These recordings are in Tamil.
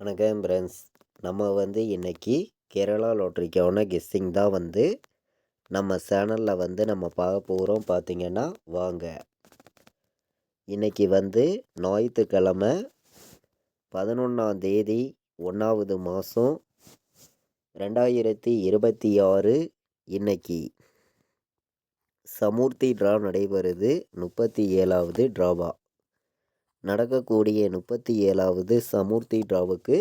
வணக்கம் ஃப்ரெண்ட்ஸ். நம்ம இன்னைக்கு கேரளா லாட்ரிக்கான கெஸ்ஸிங் தான் நம்ம சேனலில் நம்ம பார்க்க போகிறோம். பார்த்தீங்கன்னா வாங்க. இன்னைக்கு ஞாயிற்றுக்கிழமை 11ஆம் தேதி 1வது மாதம் 2026. இன்னைக்கு சமூர்த்தி ட்ரா நடைபெறுது. 37வது ட்ராவா நடக்கக்கூடிய 37வது சமூர்த்தி ட்ராவுக்கு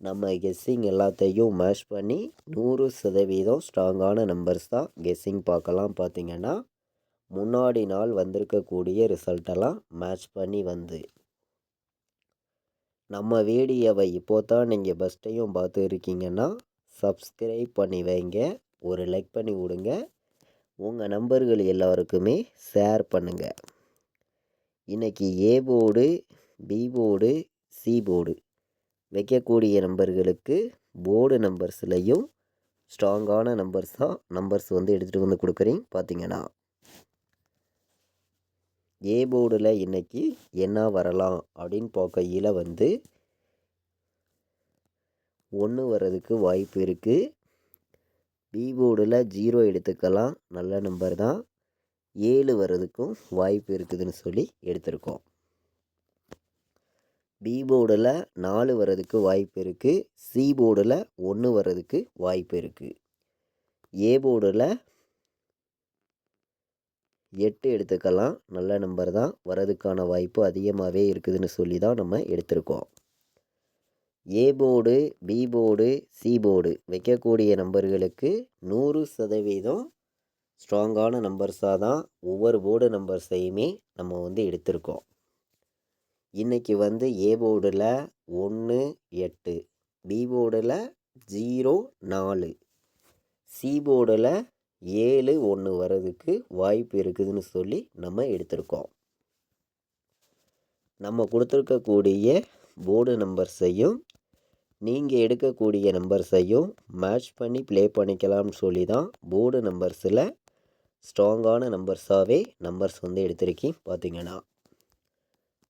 நம்ம கெஸ்ஸிங் எல்லாத்தையும் மேட்ச் பண்ணி 100% ஸ்ட்ராங்கான நம்பர்ஸ் தான் கெஸ்ஸிங் பார்க்கலாம். பார்த்திங்கன்னா முன்னாடி நாள் வந்திருக்கக்கூடிய ரிசல்ட்டெல்லாம் மேட்ச் பண்ணி நம்ம வீடியோவை இப்போ தான் நீங்கள் ஃபஸ்ட் டைம் பார்த்து இருக்கீங்கன்னா சப்ஸ்கிரைப் பண்ணி வைங்க, ஒரு லைக் பண்ணி விடுங்க, உங்கள் நம்பர்கள் எல்லாருக்குமே ஷேர் பண்ணுங்கள். இன்றைக்கி A board, B board, C board வைக்கக்கூடிய நம்பர்களுக்கு போர்டு நம்பர்ஸ்லையும் ஸ்ட்ராங்கான நம்பர்ஸ் எடுத்துகிட்டு கொடுக்குறேன். பார்த்தீங்கன்னா ஏ போர்டில் இன்றைக்கி என்ன வரலாம் அப்படின்னு பார்க்கையில் 1 வர்றதுக்கு வாய்ப்பு இருக்குது. பி போர்டில் 0 எடுத்துக்கலாம், நல்ல நம்பர் தான். 7 வர்றதுக்கும் வாய்ப்பு இருக்குதுன்னு சொல்லி எடுத்திருக்கோம். பி போர்டில் 4 வர்றதுக்கு வாய்ப்பு இருக்குது. சி போர்டில் 1 வர்றதுக்கு வாய்ப்பு இருக்குது. ஏ போர்டில் 8 எடுத்துக்கலாம், நல்ல நம்பர் தான். வர்றதுக்கான வாய்ப்பு அதிகமாகவே இருக்குதுன்னு சொல்லி தான் நம்ம எடுத்திருக்கோம். A board, B board, C board வைக்கக்கூடிய நம்பர்களுக்கு 100% ஸ்ட்ராங்கான நம்பர்ஸாக தான் ஒவ்வொரு போர்டு நம்பர்ஸையுமே நம்ம எடுத்திருக்கோம். இன்றைக்கி ஏ போர்டில் 1 8, பி போர்டில் 0 4, சி போர்டில் 7 1 வர்றதுக்கு வாய்ப்பு இருக்குதுன்னு சொல்லி நம்ம எடுத்திருக்கோம். நம்ம கொடுத்துருக்கக்கூடிய போர்டு நம்பர்ஸையும் நீங்கள் எடுக்கக்கூடிய நம்பர்ஸையும் மேட்ச் பண்ணி ப்ளே பண்ணிக்கலாம்னு சொல்லி தான் போர்டு நம்பர்ஸில் ஸ்ட்ராங்கான நம்பர்ஸாகவே நம்பர்ஸ் எடுத்திருக்கேன். பார்த்திங்கன்னா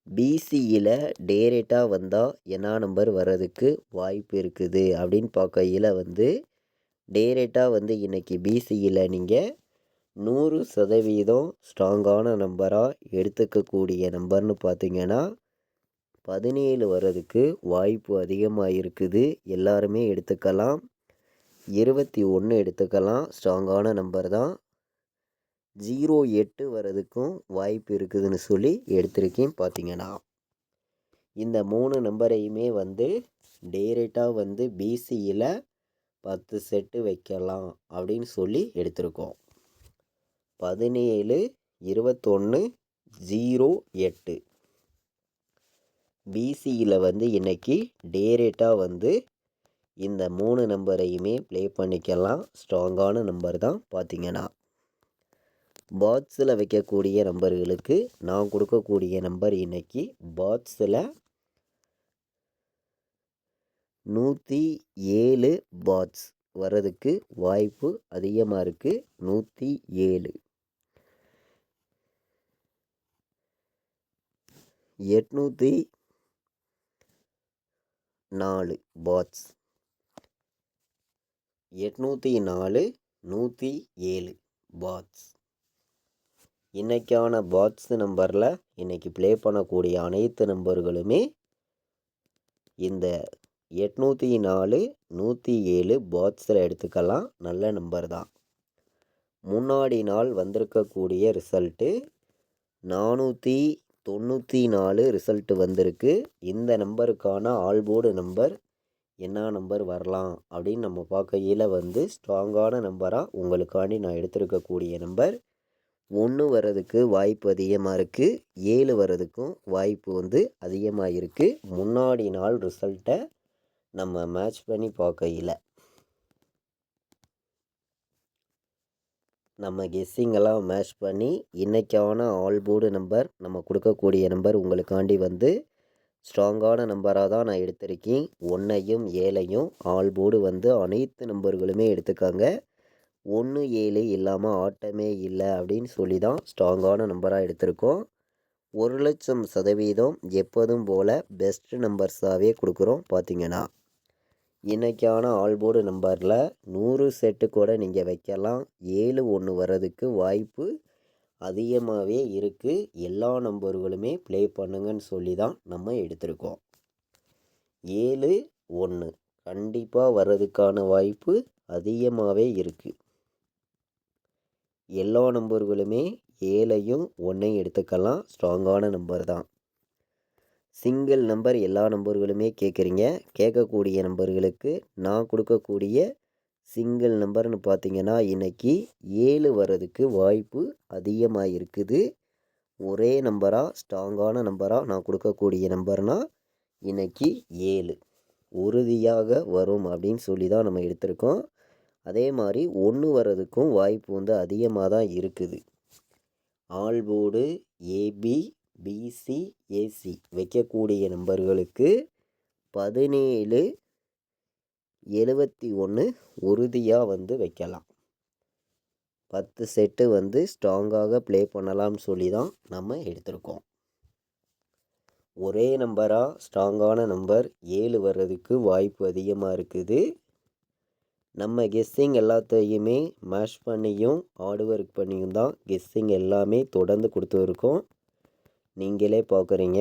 பிசியில் டேரெக்டாக வந்தால் என்ன நம்பர் வர்றதுக்கு வாய்ப்பு இருக்குது அப்படின்னு பார்க்கையில் டேரெக்டாக இன்றைக்கி பிசியில் நீங்கள் 100% ஸ்ட்ராங்கான நம்பராக எடுத்துக்கக்கூடிய நம்பர்னு பார்த்திங்கன்னா 17 வர்றதுக்கு வாய்ப்பு அதிகமாக இருக்குது. எல்லாருமே எடுத்துக்கலாம். 21 எடுத்துக்கலாம், ஸ்ட்ராங்கான நம்பர் தான். 08 வர்றதுக்கும் வாய்ப்பு இருக்குதுன்னு சொல்லி எடுத்திருக்கேன். பார்த்திங்கன்னா இந்த 3 நம்பரையுமே டேரெக்டாக பிசியில் 10 செட்டு வைக்கலாம் அப்படின்னு சொல்லி எடுத்திருக்கோம். 17 21 08 பிசியில் இன்றைக்கி டேரெக்டாக இந்த 3 நம்பரையுமே ப்ளே பண்ணிக்கலாம். ஸ்ட்ராங்கான நம்பர் தான். பார்த்திங்கன்னா பாட்ஸில் வைக்கக்கூடிய நம்பர்களுக்கு நான் கொடுக்கக்கூடிய நம்பர் இன்றைக்கி பாட்ஸில் 107 பாட்ஸ் வர்றதுக்கு வாய்ப்பு அதிகமாக இருக்குது. 107 804 பாட்ஸ், 804 107 பாட்ஸ். இன்றைக்கான பாட்ஸ் நம்பரில் இன்றைக்கி ப்ளே பண்ணக்கூடிய அனைத்து நம்பர்களுமே இந்த 804 107 பாட்ஸில் எடுத்துக்கலாம், நல்ல நம்பர் தான். முன்னாடி நாள் வந்திருக்கக்கூடிய ரிசல்ட்டு 494 ரிசல்ட்டு வந்திருக்கு. இந்த நம்பருக்கான ஆல்போர்டு நம்பர் என்ன நம்பர் வரலாம் அப்படின்னு நம்ம பார்க்கையில் ஸ்ட்ராங்கான நம்பராக உங்களுக்காண்டி நான் எடுத்திருக்கக்கூடிய நம்பர் 1 வர்றதுக்கு வாய்ப்பு அதிகமாக இருக்குது. 7 வர்றதுக்கும் வாய்ப்பு அதிகமாக இருக்குது. முன்னாடி நாள் ரிசல்ட்டை நம்ம மேட்ச் பண்ணி பார்க்கையில் நம்ம கெஸ்ஸிங்கெல்லாம் மேட்ச் பண்ணி இன்றைக்கான ஆல்போர்டு நம்பர் நம்ம கொடுக்கக்கூடிய நம்பர் உங்களுக்காண்டி ஸ்ட்ராங்கான நம்பராக தான் நான் எடுத்திருக்கேன். 1ஐயும் 7ஐயும் ஆல்போர்டு அனைத்து நம்பர்களுமே எடுத்துக்காங்க. 1 7 இல்லாமல் ஆட்டமே இல்லை அப்படின்னு சொல்லி தான் ஸ்ட்ராங்கான நம்பராக எடுத்திருக்கோம். 1,00,000% எப்போதும் போல் பெஸ்ட் நம்பர்ஸாகவே கொடுக்குறோம். பார்த்தீங்கன்னா இன்றைக்கான ஆல்போர்டு நம்பரில் 100 செட்டு கூட நீங்கள் வைக்கலாம். 7 1 வர்றதுக்கு வாய்ப்பு அதிகமாகவே இருக்குது. எல்லா நம்பர்களுமே ப்ளே பண்ணுங்கன்னு சொல்லி தான் நம்ம எடுத்திருக்கோம். 7 1 கண்டிப்பாக வர்றதுக்கான வாய்ப்பு அதிகமாகவே இருக்குது. எல்லா நம்பர்களுமே 7ஐயும் 1ஐயும் எடுத்துக்கலாம். ஸ்ட்ராங்கான நம்பர் தான். சிங்கிள் நம்பர் எல்லா நம்பர்களுமே கேட்குறீங்க. கேட்கக்கூடிய நம்பர்களுக்கு நான் கொடுக்கக்கூடிய சிங்கிள் நம்பர்னு பார்த்தீங்கன்னா இன்றைக்கி 7 வர்றதுக்கு வாய்ப்பு அதிகமாக இருக்குது. ஒரே நம்பராக ஸ்ட்ராங்கான நம்பராக நான் கொடுக்கக்கூடிய நம்பர்னால் இன்றைக்கி 7 உறுதியாக வரும் அப்படின்னு சொல்லி தான் நம்ம எடுத்திருக்கோம். அதே மாதிரி 1 வர்றதுக்கும் வாய்ப்பு அதிகமாக தான் இருக்குது. ஆல்போர்டு ஏபி பிசி ஏசி வைக்கக்கூடிய நம்பர்களுக்கு 17 71 உறுதியாக வைக்கலாம். 10 செட்டு ஸ்ட்ராங்காக ப்ளே பண்ணலாம்னு சொல்லி தான் நம்ம எடுத்திருக்கோம். ஒரே நம்பராக ஸ்ட்ராங்கான நம்பர் 7 வர்றதுக்கு வாய்ப்பு அதிகமாக இருக்குது. நம்ம கெஸ்ஸிங் எல்லாத்தையுமே மேஷ் பண்ணியும் ஹார்ட் ஒர்க் பண்ணியும் தான் கெஸ்ஸிங் எல்லாமே தொடர்ந்து கொடுத்துருக்கோம். நீங்களே பார்க்குறீங்க.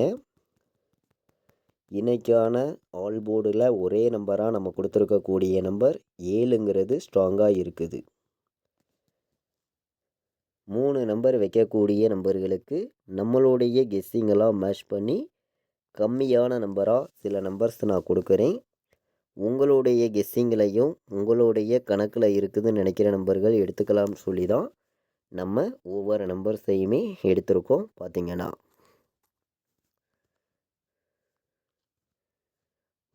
இன்றைக்கான ஆல்போர்டில் ஒரே நம்பராக நம்ம கொடுத்துருக்கக்கூடிய நம்பர் 7ங்கிறது ஸ்ட்ராங்காக இருக்குது. 3 நம்பர் வைக்கக்கூடிய நம்பர்களுக்கு நம்மளுடைய கெஸ்ஸிங்கெல்லாம் மேட்ச் பண்ணி கம்மியான நம்பராக சில நம்பர்ஸ் நான் கொடுக்குறேன். உங்களுடைய கெஸ்ஸிங்களையும் உங்களுடைய கணக்கில் இருக்குதுன்னு நினைக்கிற நம்பர்கள் எடுத்துக்கலாம்னு சொல்லி தான் நம்ம ஒவ்வொரு நம்பர்ஸையுமே எடுத்திருக்கோம். பார்த்திங்கன்னா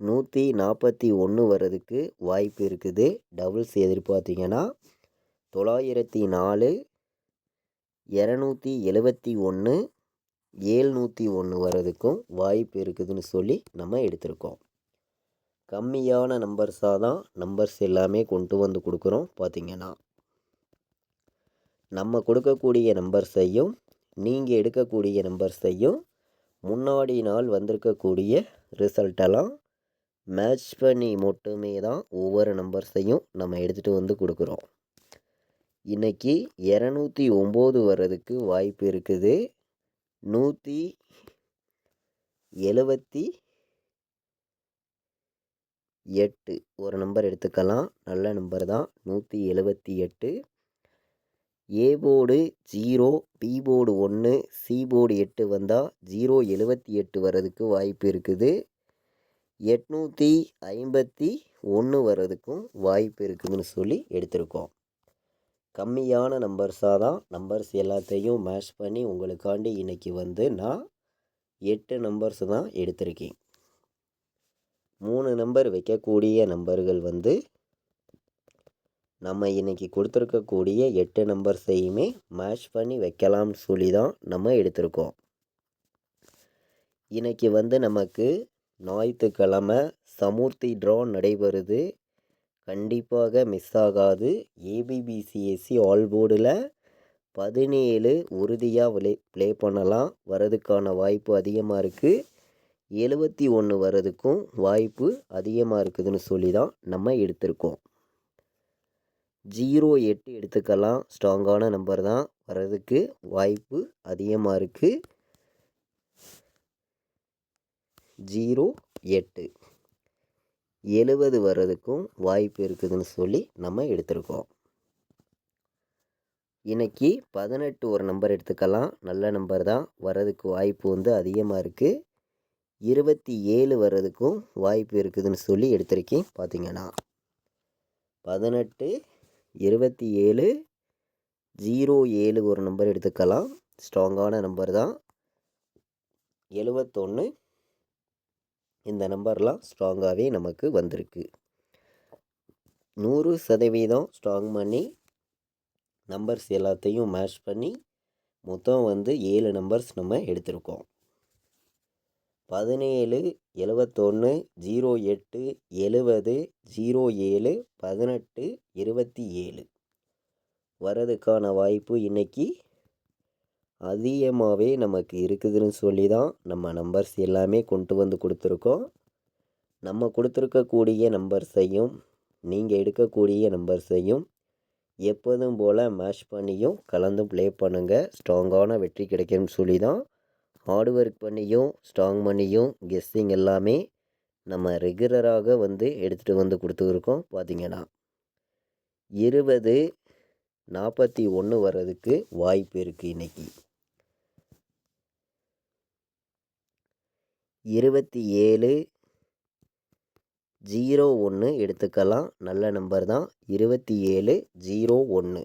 141 வர்றதுக்கு வாய்ப்பு இருக்குது. டபுள்ஸ் எதிர்பார்த்திங்கன்னா 904 271 701 வர்றதுக்கும் வாய்ப்பு இருக்குதுன்னு சொல்லி நம்ம எடுத்திருக்கோம். கம்மியான நம்பர்ஸாக தான் நம்பர்ஸ் எல்லாமே கொண்டு வந்து கொடுக்குறோம். பார்த்திங்கன்னா நம்ம கொடுக்கக்கூடிய நம்பர்ஸையும் நீங்கள் எடுக்கக்கூடிய நம்பர்ஸையும் முன்னாடி நாள் வந்திருக்கக்கூடிய ரிசல்ட்டெல்லாம் மேட்ச் பண்ணி மட்டுமே தான் ஒவ்வொரு நம்பர்ஸையும் நம்ம எடுத்துகிட்டு கொடுக்குறோம். இன்றைக்கி 209 வர்றதுக்கு வாய்ப்பு இருக்குது. 178 ஒரு நம்பர் எடுத்துக்கலாம். நல்ல நம்பர் தான். 178. A board 0, B board 1, C board 8 வந்தால் 078 வர்றதுக்கு வாய்ப்பு இருக்குது. 851 வர்றதுக்கும் வாய்ப்பு இருக்குதுன்னு சொல்லி எடுத்திருக்கோம். கம்மியான நம்பர்ஸாக தான் நம்பர்ஸ் எல்லாத்தையும் மேட்ச் பண்ணி உங்களுக்காண்டி இன்றைக்கி நான் 8 நம்பர்ஸ் தான் எடுத்திருக்கேன். 3 நம்பர் வைக்கக்கூடிய நம்பர்கள் நம்ம இன்றைக்கி கொடுத்துருக்கக்கூடிய 8 நம்பர்ஸையுமே மேட்ச் பண்ணி வைக்கலாம்னு சொல்லி தான் நம்ம எடுத்திருக்கோம். இன்றைக்கி நமக்கு ஞாயிற்றுக்கிழமை சமுர்த்தி ட்ரா நடைபெறுது. கண்டிப்பாக மிஸ் ஆகாது. ஏபிபிசிஎஸ்சி ஆல்போர்டில் 17 உறுதியாக ப்ளே பண்ணலாம். வரதுக்கான வாய்ப்பு அதிகமாக இருக்குது. 71 வர்றதுக்கும் வாய்ப்பு அதிகமாக இருக்குதுன்னு சொல்லி தான் நம்ம எடுத்திருக்கோம். 08 எடுத்துக்கலாம். ஸ்ட்ராங்கான நம்பர் தான். வர்றதுக்கு வாய்ப்பு அதிகமாக இருக்குது. 08 70 வர்றதுக்கும் வாய்ப்பு இருக்குதுன்னு சொல்லி நம்ம எடுத்திருக்கோம். இன்றைக்கி 18 ஒரு நம்பர் எடுத்துக்கலாம். நல்ல நம்பர் தான். வர்றதுக்கு வாய்ப்பு அதிகமாக இருக்குது. 27 வர்றதுக்கும் வாய்ப்பு இருக்குதுன்னு சொல்லி எடுத்திருக்கேன். பார்த்திங்கன்னா 18 27 07 ஒரு நம்பர் எடுத்துக்கலாம். ஸ்ட்ராங்கான நம்பர் தான். 71 இந்த நம்பர்லாம் ஸ்ட்ராங்காகவே நமக்கு வந்திருக்கு. 100% ஸ்ட்ராங் பண்ணி நம்பர்ஸ் எல்லாத்தையும் மேட்ச் பண்ணி மொத்தம் 7 நம்பர்ஸ் நம்ம எடுத்திருக்கோம். 17 71 08 70 07 18 27 வரதுக்கான வாய்ப்பு இன்றைக்கி அதிகமாகவே நமக்கு இருக்குதுன்னு சொல்லி தான் நம்ம நம்பர்ஸ் எல்லாமே கொண்டு வந்து கொடுத்துருக்கோம். நம்ம கொடுத்துருக்கக்கூடிய நம்பர்ஸையும் நீங்கள் எடுக்கக்கூடிய நம்பர்ஸையும் எப்போதும் போல் மேட்ச் பண்ணியும் கலந்து ப்ளே பண்ணுங்கள். ஸ்ட்ராங்கான வெற்றி கிடைக்கும்னு சொல்லி தான் ஹார்ட் ஒர்க் பண்ணியும் ஸ்ட்ராங் பண்ணியும் கெஸ்ஸிங் எல்லாமே நம்ம ரெகுலராக வந்து எடுத்துகிட்டு வந்து கொடுத்துருக்கோம். பார்த்திங்கன்னா 20, 41 வர்றதுக்கு வாய்ப்பு இருக்குது. இன்றைக்கி 27, 01 எடுத்துக்கலாம். நல்ல நம்பர் தான். 27, 01.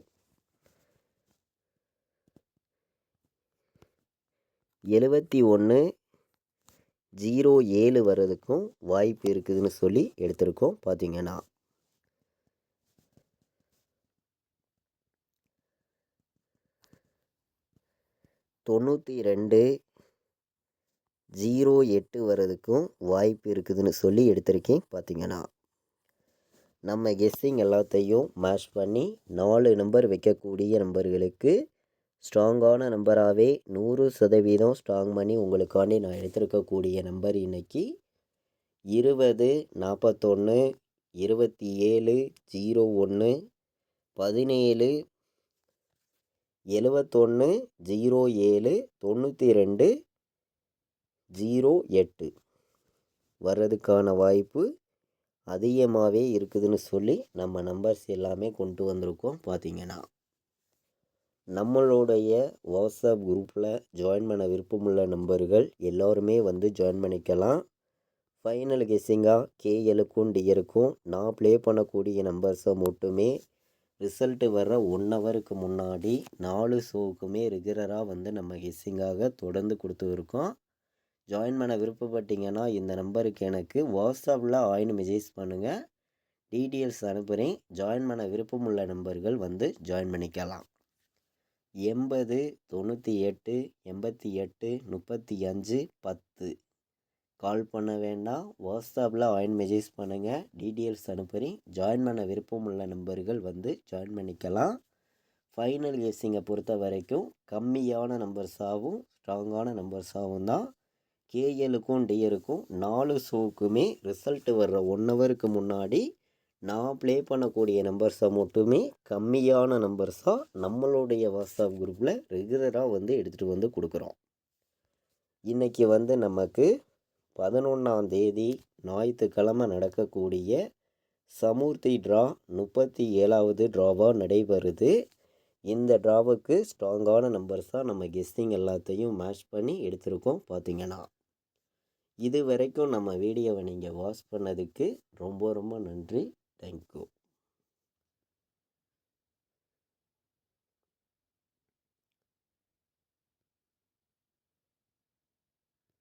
71, 07 வர்றதுக்கும் வாய்ப்பு இருக்குதுன்னு சொல்லி எடுத்திருக்கோம். பார்த்திங்கன்னா 92, 08 வர்றதுக்கும் வாய்ப்பு இருக்குதுன்னு சொல்லி எடுத்திருக்கேன். பார்த்திங்கன்னா நம்ம கெஸ்ஸிங் எல்லாத்தையும் மேட்ச் பண்ணி 4 நம்பர் வைக்கக்கூடிய நம்பர்களுக்கு ஸ்ட்ராங்கான நம்பராகவே 100% ஸ்ட்ராங் பண்ணி உங்களுக்காண்டி நான் எடுத்திருக்கக்கூடிய நம்பர் இன்றைக்கி 20, 41, 27, 01, 17, 71, 07, 92, 08 வர்றதுக்கான வாய்ப்பு அதிகமாகவே இருக்குதுன்னு சொல்லி நம்ம நம்பர்ஸ் எல்லாமே கொண்டு வந்திருக்கோம். பார்த்திங்கன்னா நம்மளுடைய வாட்ஸ்அப் குரூப்பில் ஜாயின் பண்ண விருப்பமுள்ள நம்பர்கள் எல்லோருமே வந்து ஜாயின் பண்ணிக்கலாம். ஃபைனல் கெஸ்ஸிங்காக கேஎலுக்கும் டியருக்கும் நான் ப்ளே பண்ணக்கூடிய நம்பர்ஸை மட்டுமே ரிசல்ட்டு வர்ற 1 ஹவருக்கு முன்னாடி 4 ஷோவுக்குமே ரெகுலராக வந்து நம்ம கெஸ்ஸிங்காக தொடர்ந்து கொடுத்துருக்கோம். ஜாயின் பண்ண விருப்பப்பட்டீங்கன்னா இந்த நம்பருக்கு எனக்கு வாட்ஸ்அப்பில் ஆயின் மெசேஜ் பண்ணுங்கள். டீட்டெயில்ஸ் அனுப்புகிறேன். ஜாயின் பண்ண விருப்பமுள்ள நம்பர்கள் வந்து ஜாயின் பண்ணிக்கலாம். 80, 98, 88, 35, 10 கால் பண்ண வேண்டாம். வாட்ஸ்அப்பில் ஆயின் மெசேஜ் பண்ணுங்கள். டீட்டெயில்ஸ் அனுப்புகிறேன். ஜாயின் பண்ண விருப்பமுள்ள நம்பர்கள் வந்து ஜாயின் பண்ணிக்கலாம். ஃபைனல் கெஸ்ஸிங்கை பொறுத்த வரைக்கும் கம்மியான நம்பர்ஸாகவும் ஸ்ட்ராங்கான நம்பர்ஸாகவும் தான் கேஎலுக்கும் டியருக்கும் 4 ஷோவுக்குமே ரிசல்ட்டு வர்ற 1 ஹவருக்கு முன்னாடி நான் ப்ளே பண்ணக்கூடிய நம்பர்ஸை மட்டுமே கம்மியான நம்பர்ஸாக நம்மளுடைய வாட்ஸ்அப் குரூப்பில் ரெகுலராக வந்து எடுத்துகிட்டு வந்து கொடுக்குறோம். இன்றைக்கி வந்து நமக்கு 11ஆம் தேதி ஞாயிற்றுக்கிழமை நடக்கக்கூடிய சமூர்த்தி ட்ரா 37வது ட்ராவாக நடைபெறுது. இந்த ட்ராவுக்கு ஸ்ட்ராங்கான நம்பர்ஸாக நம்ம கெஸ்ஸிங் எல்லாத்தையும் மேட்ச் பண்ணி எடுத்திருக்கோம். பார்த்திங்கன்னா இது வரைக்கும் நம்ம வீடியோவை நீங்கள் வாட்ச் பண்ணதுக்கு ரொம்ப ரொம்ப நன்றி. தேங்க்யூ.